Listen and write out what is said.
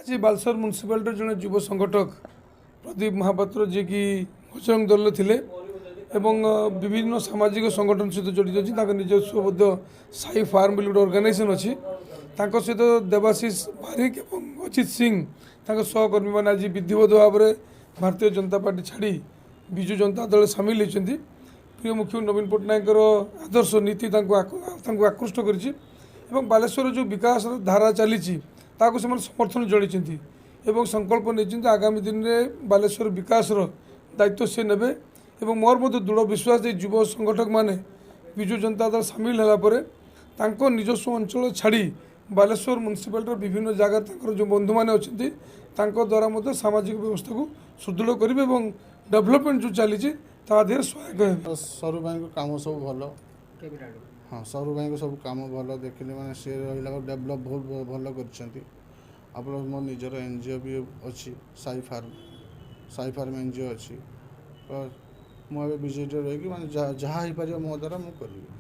आज बालेश्वर म्युनिसिपालिटी जड़े युव संगठक प्रदीप महापात्र जी की बजरंग दल थे एवं विभिन्न सामाजिक संगठन सहित जड़ित अच्छी निजस्व साई फार्म भी गोटे अर्गानाइजेसन अच्छी सहित देवाशीष बारिक और अजित सिंह सहकर्मी मैंने आज विधिवत भाव में भारतीय जनता पार्टी छाड़ी विजु जनता दल सामिल होती प्रिय मुख्य नवीन पट्टनायक आदर्श नीति आकृष्ट कर बालेश्वर जो विकास धारा चली समर्थन जड़ती एवं संकल्प नहीं आगामी दिन में बालेश्वर विकास दायित्व से नेबे एवं मोर मध्य दृढ़ विश्वास युव संगठक माने विजु जनता दल सामिल है निजस्व अंचल छाड़ी बालेश्वर म्युनिसिपालिटी विभिन्न जगह जो बंधु मैंने अच्छा द्वारा सामाजिक व्यवस्था को सुदृढ़ करेंगे और डेवलपमेंट जो चली सहायक है। सरू भाई काम सब भल हाँ सरू भाई सब काम भल देखिले मैंने सी रहा डेभलप बहुत भल कर मो निजर एनजीओ भी अच्छी साई फार्म एनजीओ अच्छी मुझे विजेट रही मैंने जहाँ हो पार मो द्वारा मुझे करी।